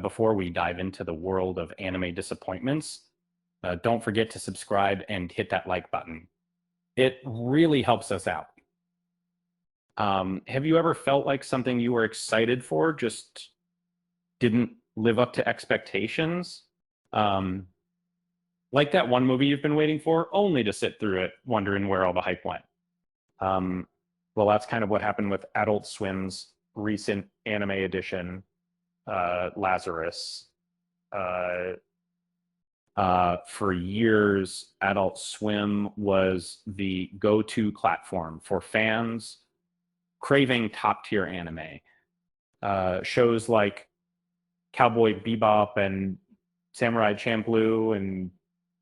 before we dive into the world of anime disappointments, don't forget to subscribe and hit that like button. It really helps us out. Have you ever felt like something you were excited for just didn't live up to expectations? Um, like that one movie you've been waiting for, only to sit through it wondering where all the hype went. Um, well, that's kind of what happened with Adult Swim's recent anime edition, Lazarus. Uh, for years, Adult Swim was the go-to platform for fans craving top-tier anime. Shows like Cowboy Bebop and Samurai Champloo and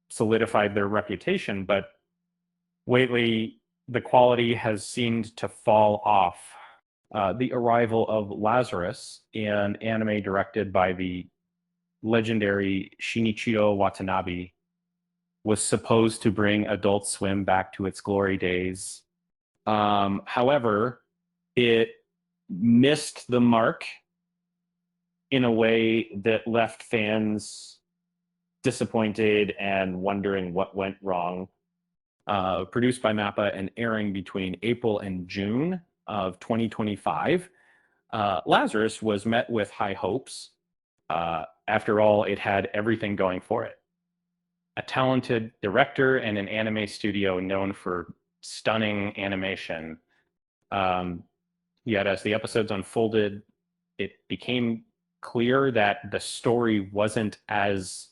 solidified their reputation, but lately the quality has seemed to fall off. The arrival of Lazarus, an anime directed by the legendary Shinichiro Watanabe, was supposed to bring Adult Swim back to its glory days. However, it missed the mark in a way that left fans disappointed and wondering what went wrong. Produced by MAPPA and airing between April and June of 2025, Lazarus was met with high hopes. After all, it had everything going for it. A talented director and an anime studio known for stunning animation. Um, Yet, as the episodes unfolded, it became clear that the story wasn't as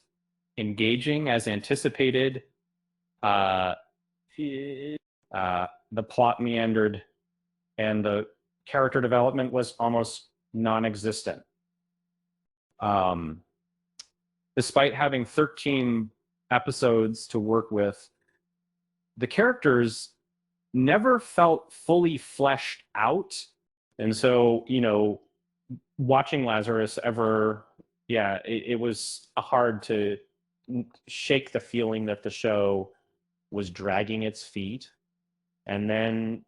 engaging as anticipated. Uh, the plot meandered, and the character development was almost non-existent. Um, Despite having 13 episodes to work with, the characters never felt fully fleshed out. And so, watching Lazarus it was hard to shake the feeling that the show was dragging its feet. And then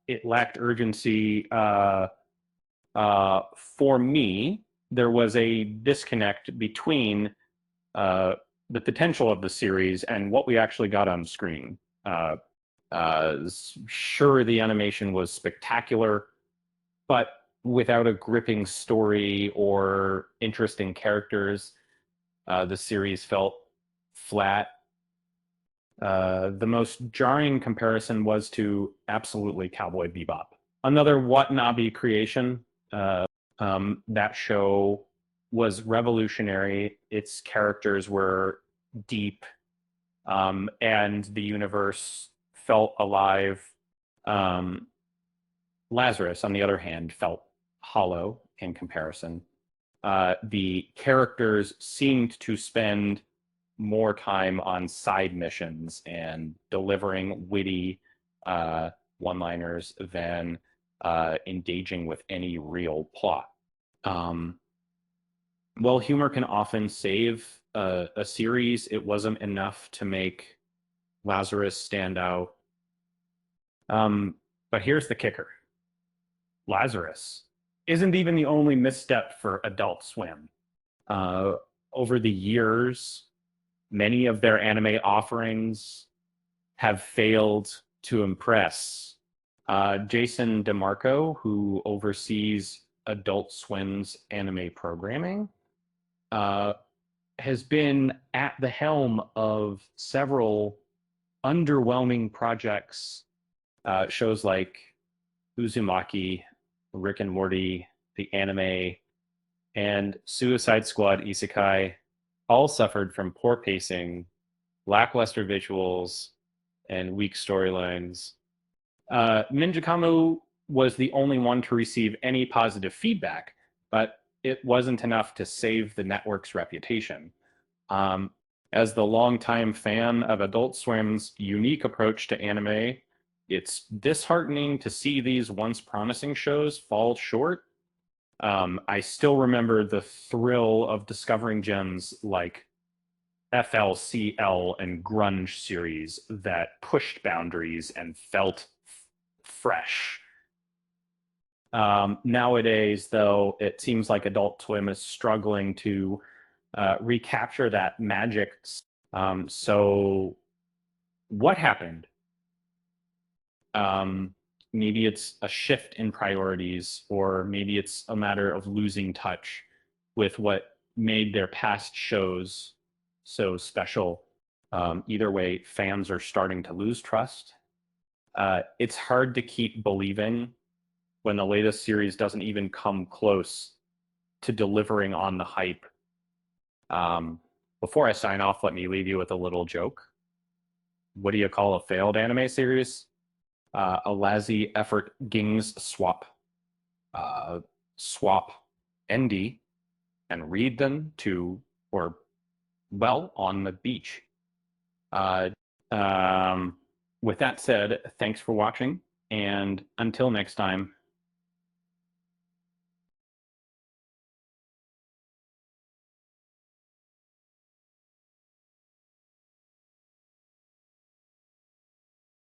it lacked urgency. For me, there was a disconnect between the potential of the series and what we actually got on screen. Sure, the animation was spectacular, but without a gripping story or interesting characters, the series felt flat. The most jarring comparison was to absolutely Cowboy Bebop, another Watanabe creation. That show was revolutionary. Its characters were deep, and the universe felt alive. Um, Lazarus, on the other hand, felt hollow in comparison. The characters seemed to spend more time on side missions and delivering witty one-liners than engaging with any real plot. While humor can often save a series, it wasn't enough to make Lazarus stand out. But here's the kicker. Lazarus isn't even the only misstep for Adult Swim. Uh, Over the years, many of their anime offerings have failed to impress. Jason DeMarco, who oversees Adult Swim's anime programming, has been at the helm of several underwhelming projects, shows like Uzumaki, Rick and Morty, the anime, and Suicide Squad Isekai all suffered from poor pacing, lackluster visuals, and weak storylines. Ninja Kamu was the only one to receive any positive feedback, but it wasn't enough to save the network's reputation. Um, as the longtime fan of Adult Swim's unique approach to anime, it's disheartening to see these once promising shows fall short. I still remember the thrill of discovering gems like FLCL and Grunge series that pushed boundaries and felt fresh. Nowadays, though, it seems like Adult Swim is struggling to recapture that magic. So, what happened? Um, Maybe it's a shift in priorities, or maybe it's a matter of losing touch with what made their past shows so special. Either way, fans are starting to lose trust. It's hard to keep believing when the latest series doesn't even come close to delivering on the hype. Um, Before I sign off, let me leave you with a little joke. What do you call a failed anime series? A lazy effort gings swap. Swap ND and read them to, or, well, on the beach. Uh, um, with that said, thanks for watching, and until next time,